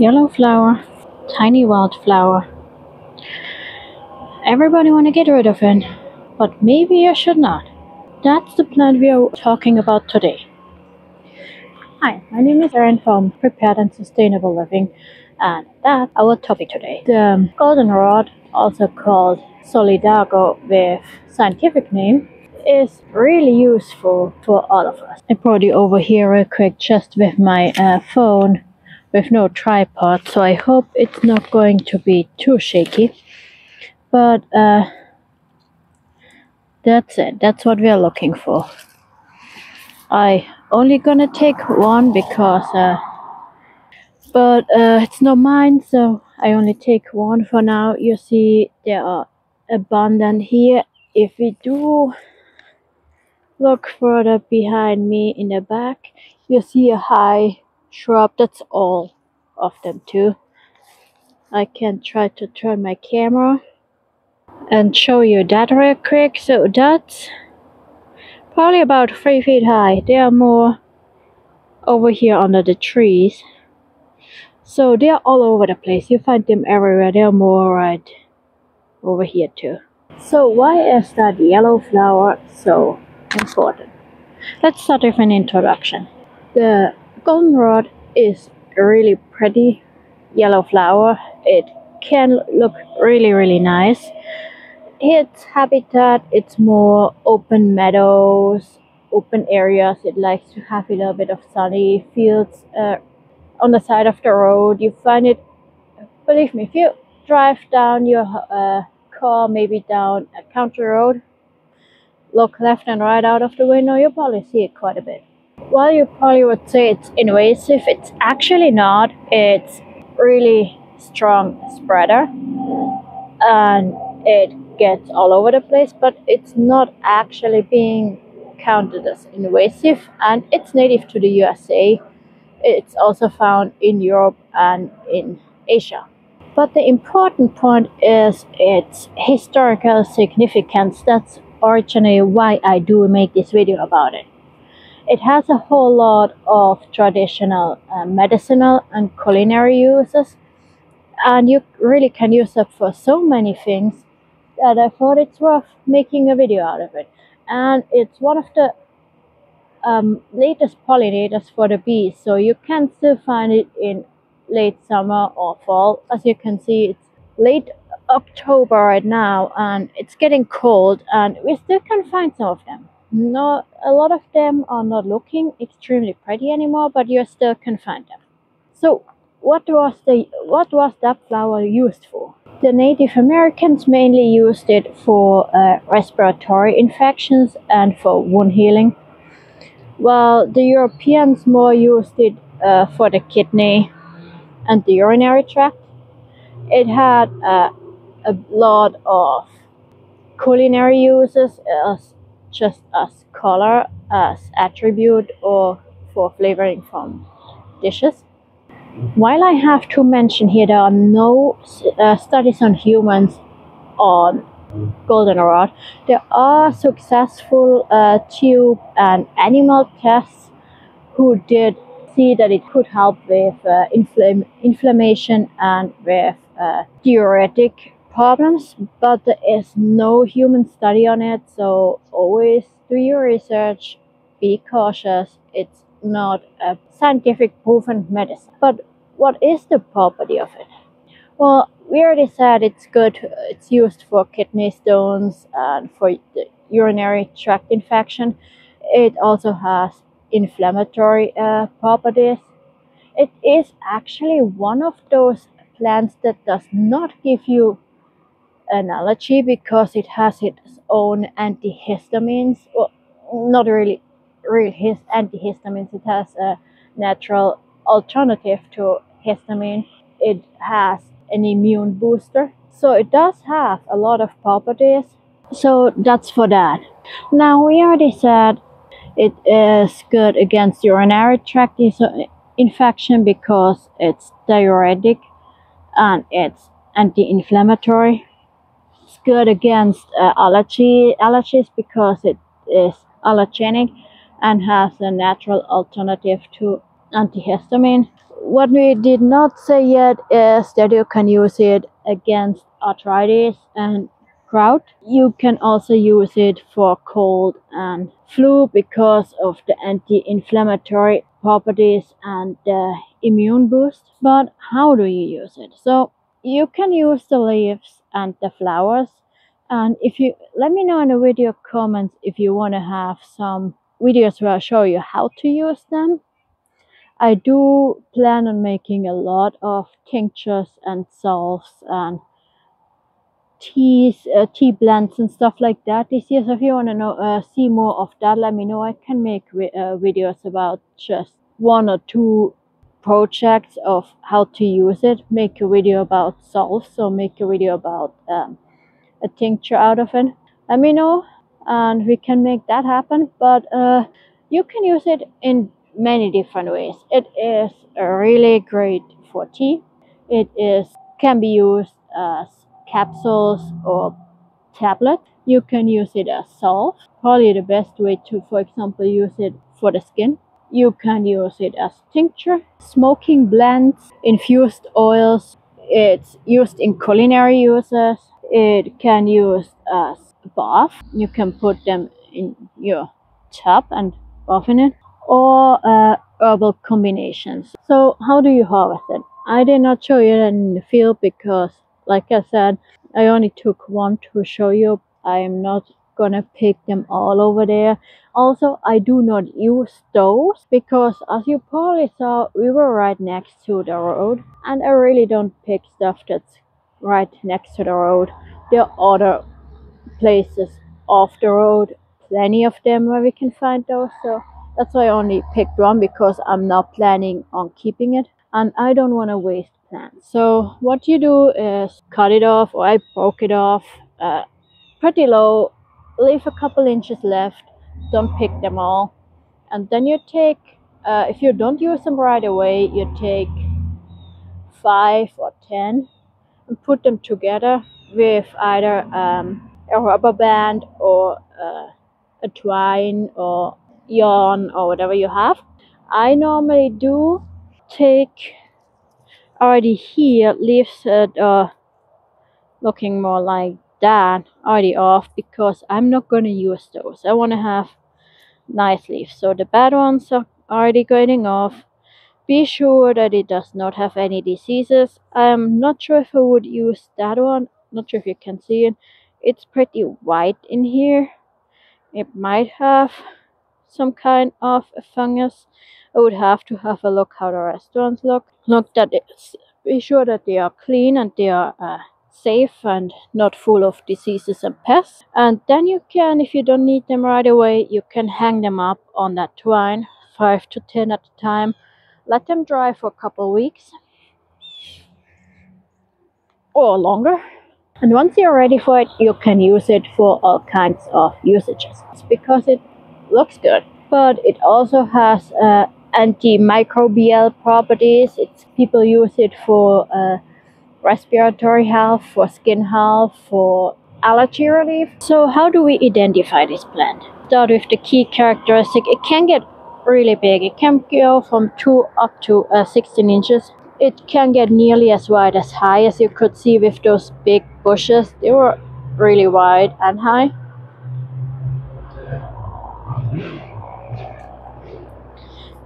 Yellow flower, tiny wildflower. Everybody want to get rid of it, but maybe you should not. That's the plant we are talking about today. Hi, my name is Erin from Prepared and Sustainable Living, and that's our topic today. The goldenrod, also called Solidago with scientific name, is really useful for all of us. I brought you over here real quick just with my phone with no tripod, so I hope it's not going to be too shaky. But that's it. That's what we are looking for. I only gonna take one because it's not mine, so I only take one for now. You see there are abundant here. If we do look further behind me in the back, you see a high shrub. That's all of them too. I can try to turn my camera and show you that real quick. So that's probably about 3 feet high. There are more over here under the trees. So they're all over the place. You find them everywhere. There are more right over here too. So why is that yellow flower so important? Let's start with an introduction. The goldenrod is a really pretty yellow flower. It can look really nice. Its habitat, it's more open meadows, open areas. It likes to have a little bit of sunny fields on the side of the road. You find it, believe me, if you drive down your car, maybe down a country road, look left and right out of the window, you'll probably see it quite a bit. While you probably would say it's invasive, it's actually not. It's really strong spreader and it gets all over the place, but it's not actually being counted as invasive, and it's native to the USA. It's also found in Europe and in Asia. But the important point is its historical significance. That's originally why I do make this video about it. It has a whole lot of traditional medicinal and culinary uses, and you really can use it for so many things that I thought it's worth making a video out of it. And it's one of the latest pollinators for the bees, so you can still find it in late summer or fall. As you can see, it's late October right now and it's getting cold, and we still can find some of them. Not a lot of them are not looking extremely pretty anymore, but you still can find them. So what was that flower used for? The Native Americans mainly used it for respiratory infections and for wound healing, while the Europeans more used it for the kidney and the urinary tract. It had a lot of culinary uses, just as color, as attribute, or for flavoring from dishes. While I have to mention here, there are no studies on humans on goldenrod. There are successful tube and animal tests who did see that it could help with inflammation and with diuretic problems, but there is no human study on it, so always do your research, be cautious. It's not a scientific proven medicine. But what is the property of it? Well, we already said it's good. It's used for kidney stones and for the urinary tract infection. It also has inflammatory properties. It is actually one of those plants that does not give you an allergy because it has its own antihistamines. Well, not really real antihistamines. It has a natural alternative to histamine. It has an immune booster. So it does have a lot of properties. So that's for that. Now, we already said it is good against urinary tract infection because it's diuretic and it's anti-inflammatory. It's good against allergies because it is allergenic and has a natural alternative to antihistamine. what we did not say yet is that you can use it against arthritis and gout. You can also use it for cold and flu because of the anti-inflammatory properties and the immune boost. But how do you use it? So you can use the leaves and the flowers. And if you let me know in the video comments if you want to have some videos where I show you how to use them. I do plan on making a lot of tinctures and salves and teas, tea blends and stuff like that this year. So if you want to know, see more of that, let me know. I can make videos about just one or two projects of how to use it. Make a video about salves, or make a video about a tincture out of it. Let me know, and we can make that happen. But you can use it in many different ways. It is really great for tea. It can be used as capsules or tablets. You can use it as salve. Probably the best way to, for example, use it for the skin. You can use it as tincture, smoking blends, infused oils. It's used in culinary uses. It can use as bath. You can put them in your tub and bath in it, or herbal combinations. So how do you harvest it? I did not show you that in the field because, like I said, I only took one to show you. I am not gonna pick them all over there. Also, I do not use those because, as you probably saw, we were right next to the road, and I really don't pick stuff that's right next to the road. There are other places off the road, plenty of them where we can find those. So that's why I only picked one, because I'm not planning on keeping it and I don't want to waste plants. So what you do is cut it off, or I broke it off pretty low, leave a couple inches left, don't pick them all, and then you take, if you don't use them right away, you take 5 or 10 and put them together with either a rubber band or a twine or yarn or whatever you have. I normally do take already here leaves that are looking more like that already off, because I'm not going to use those. I want to have nice leaves. So the bad ones are already going off. Be sure that it does not have any diseases. I'm not sure if I would use that one. Not sure if you can see it. It's pretty white in here. It might have some kind of a fungus. I would have to have a look how the rest ones look. Be sure that they are clean and they are safe and not full of diseases and pests. And then you can, if you don't need them right away, you can hang them up on that twine, 5 to 10 at a time. Let them dry for a couple weeks or longer. And once you're ready for it, you can use it for all kinds of usages. It's because it looks good, but it also has antimicrobial properties. People use it for respiratory health, for skin health, for allergy relief. So how do we identify this plant? Start with the key characteristic. It can get really big. It can go from 2 up to 16 inches. It can get nearly as wide as high, as you could see with those big bushes. They were really wide and high.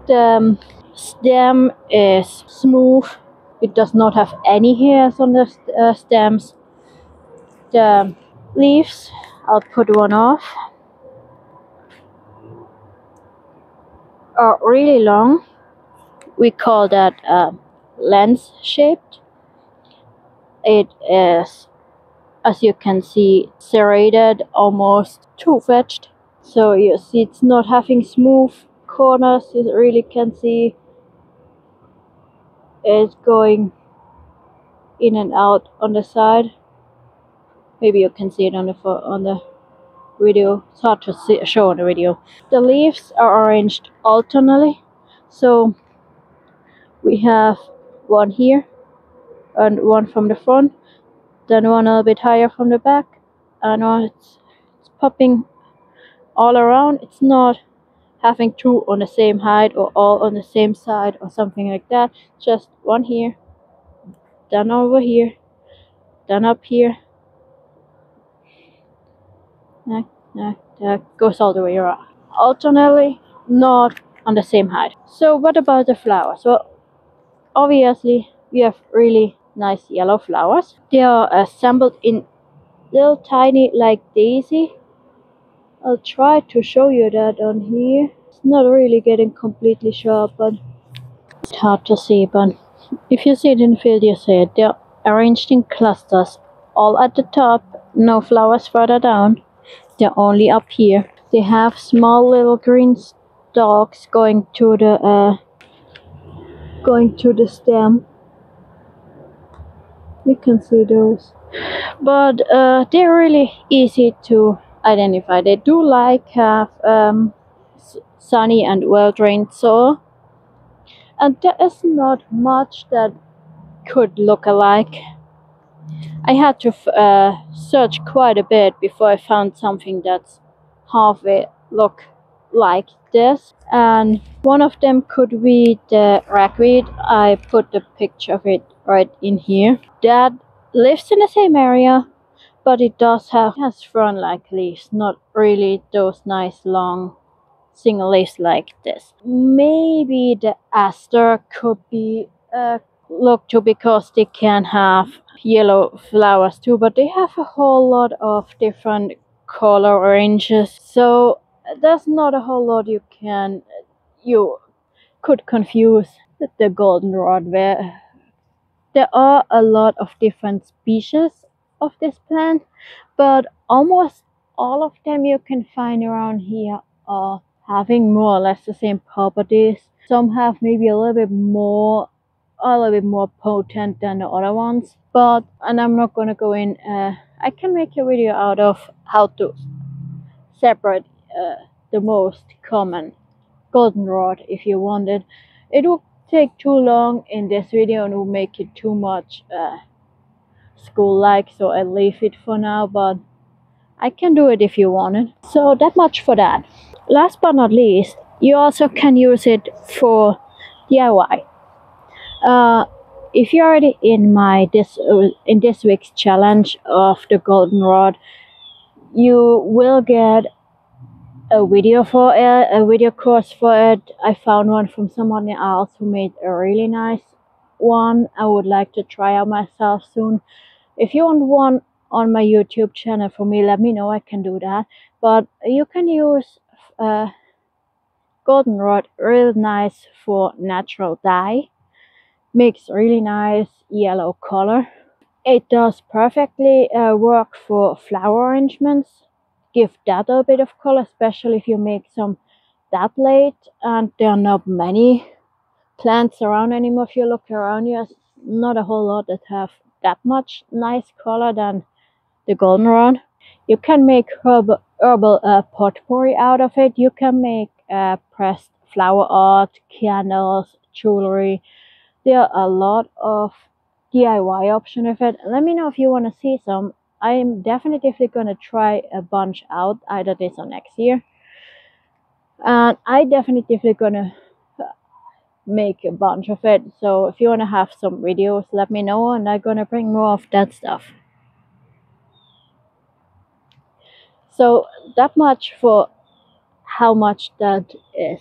The stem is smooth. It does not have any hairs on the stems. The leaves, I'll put one off, are really long. We call that lens shaped. It is, as you can see, serrated, almost two-edged. So you see it's not having smooth corners. You really can see it's going in and out on the side. Maybe you can see it on the video. It's hard to show on the video. The leaves are arranged alternately. So we have one here and one from the front, then one a little bit higher from the back, and it's popping all around. It's not having two on the same height or all on the same side or something like that. Just one here, then over here, then up here. That goes all the way around. Alternately, not on the same height. So what about the flowers? Well, obviously we have really nice yellow flowers. They are assembled in little tiny like daisy. I'll try to show you that on here. It's not really getting completely sharp, but it's hard to see. But if you see it in the field, you see it. They're arranged in clusters, all at the top, no flowers further down. They're only up here. They have small little green stalks going to the stem. You can see those. But they're really easy to identify. They do like have sunny and well-drained soil, and there is not much that could look alike. I had to search quite a bit before I found something that's halfway look like this, and one of them could be the ragweed. I put the picture of it right in here. That lives in the same area, but it has frond-like leaves, not really those nice long single leaves like this. Maybe the aster could be looked to because they can have yellow flowers too, but they have a whole lot of different color ranges, so there's not a whole lot you could confuse with the goldenrod. Where there are a lot of different species of this plant, but almost all of them you can find around here are having more or less the same properties. Some have maybe a little bit more potent than the other ones, and I'm not gonna go in. I can make a video out of how to separate the most common goldenrod if you wanted. It will take too long in this video and will make it too much school-like, so I'll leave it for now, but I can do it if you want it. So that much for that. Last but not least, you also can use it for DIY. If you're already in this week's challenge of the goldenrod, you will get a video for it, a video course for it. I found one from someone else who made a really nice one. I would like to try out myself soon. If you want one on my YouTube channel for me, let me know, I can do that. But you can use goldenrod real nice for natural dye. Makes really nice yellow color. It does perfectly work for flower arrangements. Give that a bit of color, especially if you make some that late and there are not many plants around anymore. If you look around, there's not a whole lot that have that much nice color than the goldenrod. You can make herbal potpourri out of it. You can make pressed flower art, candles, jewelry. There are a lot of DIY options of it. Let me know if you want to see some. I'm definitely going to try a bunch out, either this or next year. And I definitely going to make a bunch of it. So if you want to have some videos, let me know, and I'm going to bring more of that stuff. So that much for how much that is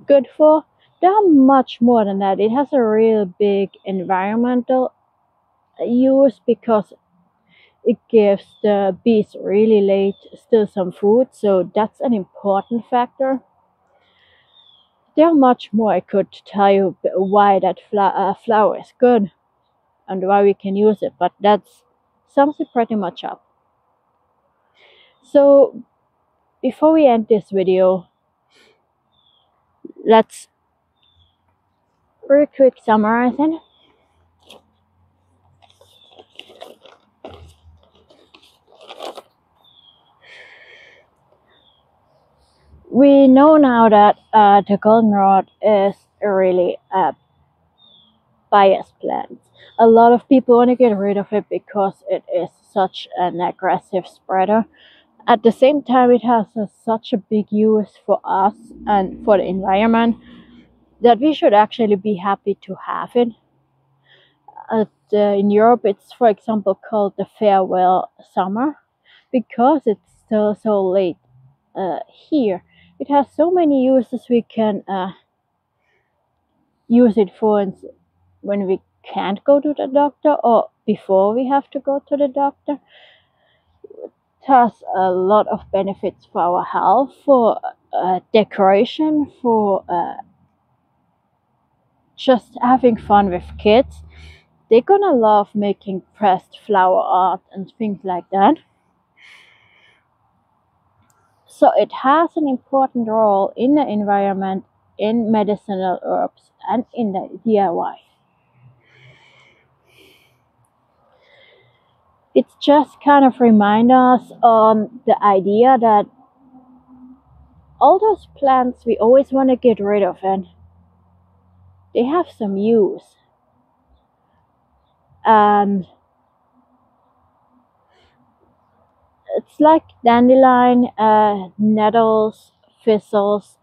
good for. There are much more than that. It has a real big environmental use because it gives the bees really late still some food, so that's an important factor. There are much more I could tell you why that flower is good and why we can use it, but that sums it pretty much up. So before we end this video, let's very quick summarize it. We know now that the goldenrod is a really biased plant. A lot of people want to get rid of it because it is such an aggressive spreader, At the same time, it has such a big use for us and for the environment that we should actually be happy to have it. In Europe, it's, for example, called the farewell summer because it's still so late here. It has so many uses. We can use it for when we can't go to the doctor or before we have to go to the doctor. It has a lot of benefits for our health, for decoration, for just having fun with kids. They're gonna love making pressed flower art and things like that. So it has an important role in the environment, in medicinal herbs, and in the DIY. It's just kind of remind us on the idea that all those plants we always want to get rid of, and they have some use. And it's like dandelion, nettles, thistles.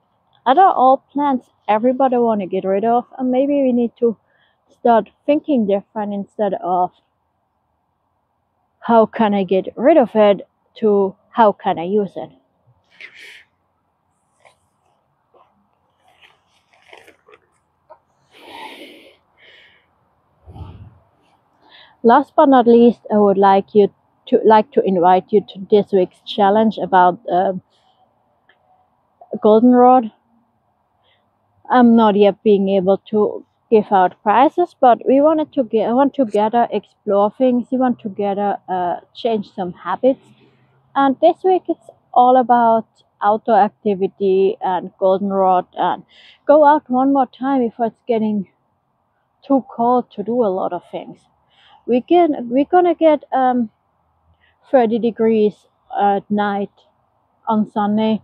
Other all plants everybody want to get rid of, and maybe we need to start thinking different instead of how can I get rid of it to how can I use it. Last but not least, I would like to invite you to this week's challenge about Goldenrod. I'm not yet being able to give out prizes, but we wanted to want together explore things. We want together change some habits. And this week it's all about outdoor activity and Goldenrod and go out one more time before it's getting too cold to do a lot of things. We're gonna get 30 degrees at night on Sunday,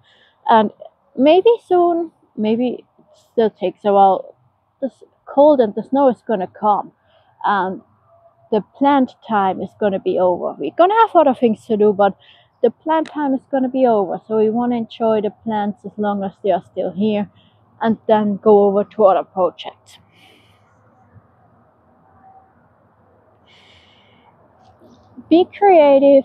and maybe soon, maybe it still takes a while. The cold and the snow is gonna come, and the plant time is gonna be over. We're gonna have other things to do, but the plant time is gonna be over. So we want to enjoy the plants as long as they are still here, and then go over to other projects. Be creative.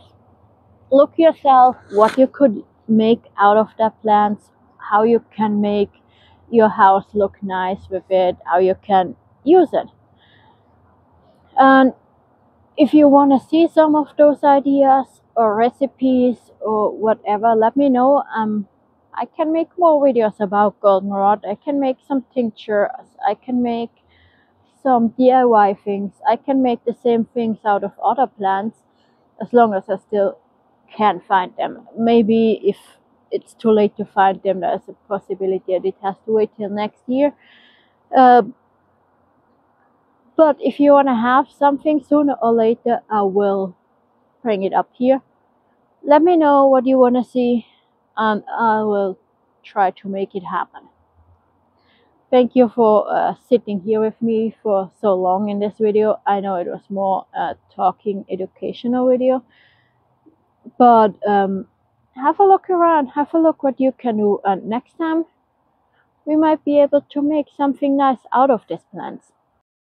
Look yourself what you could make out of that plants, how you can make your house look nice with it, how you can use it. And if you want to see some of those ideas or recipes or whatever, let me know. I can make more videos about goldenrod. I can make some tinctures. I can make some DIY things. I can make the same things out of other plants as long as I still can find them. Maybe if it's too late to find them, there's a possibility that it has to wait till next year. But if you want to have something sooner or later, I will bring it up here. Let me know what you want to see, and I will try to make it happen. Thank you for sitting here with me for so long in this video. I know it was more talking educational video, but have a look around, have a look what you can do, and next time we might be able to make something nice out of these plants.